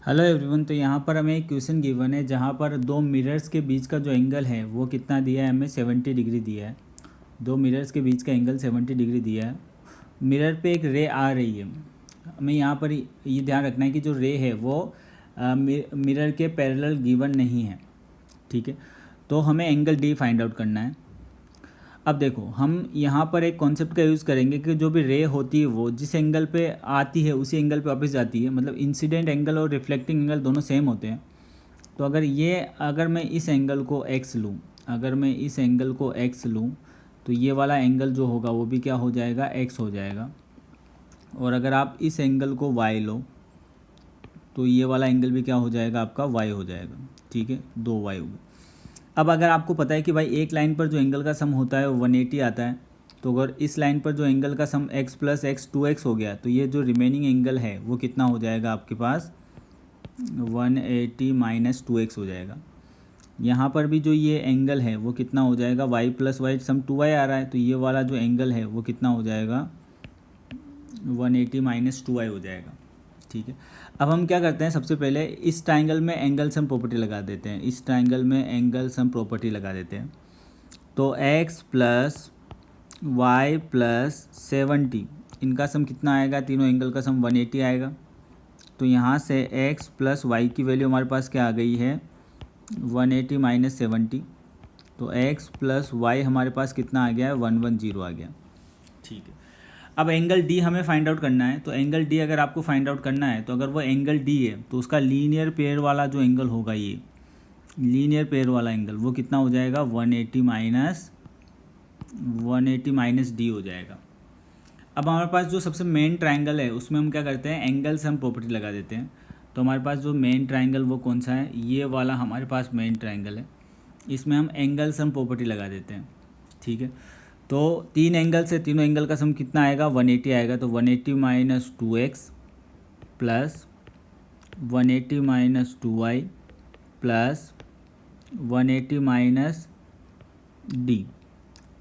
Hello everyone. तो यहाँ पर हमें एक क्वेश्चन गिवन है जहाँ पर दो मिरर्स के बीच का जो एंगल है वो कितना दिया है, हमें 70 डिग्री दिया है। दो मिरर्स के बीच का एंगल 70 डिग्री दिया है। मिरर पे एक रे आ रही है। हमें यहाँ पर ये ध्यान रखना है कि जो रे है वो मिरर के पैरेलल गिवन नहीं है। ठीक है, तो हमें एंगल डी फाइंड आउट करना है। अब देखो, हम यहाँ पर एक कॉन्सेप्ट का यूज़ करेंगे कि जो भी रे होती है वो जिस एंगल पे आती है उसी एंगल पे वापस जाती है। मतलब इंसिडेंट एंगल और रिफ्लेक्टिंग एंगल दोनों सेम होते हैं। तो अगर मैं इस एंगल को x लूँ, अगर मैं इस एंगल को x लूँ तो ये वाला एंगल जो होगा वो भी क्या हो जाएगा, x हो जाएगा। और अगर आप इस एंगल को y लो तो ये वाला एंगल भी क्या हो जाएगा, आपका y हो जाएगा। ठीक है, 2y हो गए। अब अगर आपको पता है कि भाई एक लाइन पर जो एंगल का सम होता है वो 180 आता है, तो अगर इस लाइन पर जो एंगल का सम x प्लस एक्स 2x हो गया तो ये जो रिमेनिंग एंगल है वो कितना हो जाएगा आपके पास, 180 माइनस 2x हो जाएगा। यहाँ पर भी जो ये एंगल है वो कितना हो जाएगा, y प्लस वाई सम 2y आ रहा है, तो ये वाला जो एंगल है वो कितना हो जाएगा, 180 माइनस 2y हो जाएगा। ठीक है, अब हम क्या करते हैं, सबसे पहले इस ट्राइंगल में एंगल सम प्रॉपर्टी लगा देते हैं। इस ट्राइंगल में एंगल सम प्रॉपर्टी लगा देते हैं। तो x प्लस वाई प्लस 70 इनका सम कितना आएगा, तीनों एंगल का सम 180 आएगा। तो यहाँ से x प्लस वाई की वैल्यू हमारे पास क्या आ गई है, 180 माइनस 70। तो x प्लस वाई हमारे पास कितना आ गया है, 110 आ गया। ठीक है, अब एंगल डी हमें फाइंड आउट करना है। तो एंगल डी अगर आपको फाइंड आउट करना है तो अगर वो एंगल डी है तो उसका लीनियर पेयर वाला जो एंगल होगा, ये लीनियर पेयर वाला एंगल वो कितना हो जाएगा, 180 माइनस डी हो जाएगा। अब हमारे पास जो सबसे मेन ट्राइंगल है उसमें हम क्या करते हैं, एंगल सम प्रॉपर्टी लगा देते हैं। तो हमारे पास जो मेन ट्राइंगल वो कौन सा है, ये वाला हमारे पास मेन ट्राइंगल है। इसमें हम एंगल सम प्रॉपर्टी लगा देते हैं। ठीक है, तो तीन एंगल से तीनों एंगल का सम कितना आएगा, 180 आएगा। तो 180 minus 2x plus 180 minus 2y plus 180 minus D,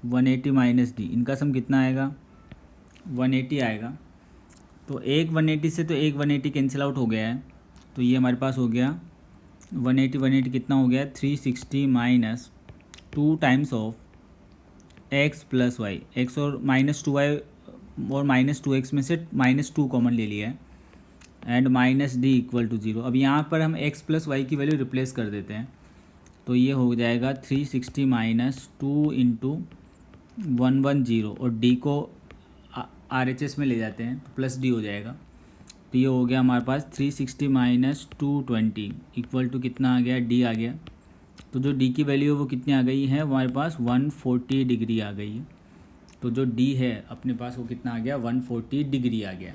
180 minus D, इनका सम कितना आएगा, 180 आएगा। तो एक 180 से तो एक 180 कैंसिल आउट हो गया है, तो ये हमारे पास हो गया 180 कितना हो गया, 360 minus 2 times of x plus Y, X और माइनस 2y और माइनस 2x में से -2 कॉमन ले लिया है, and minus D equal to 0। अब यहाँ पर हम x प्लस वाई की वैल्यू रिप्लेस कर देते हैं। तो ये हो जाएगा 360 माइनस 2 इंटू 110 और d को RHS में ले जाते हैं तो प्लस डी हो जाएगा। तो ये हो गया हमारे पास 360 माइनस 220 इक्वल टू कितना आ गया, डी आ गया। तो जो डी की वैल्यू है वो कितनी आ गई है, हमारे पास 140 डिग्री आ गई है। तो जो डी है अपने पास वो कितना आ गया, 140 डिग्री आ गया।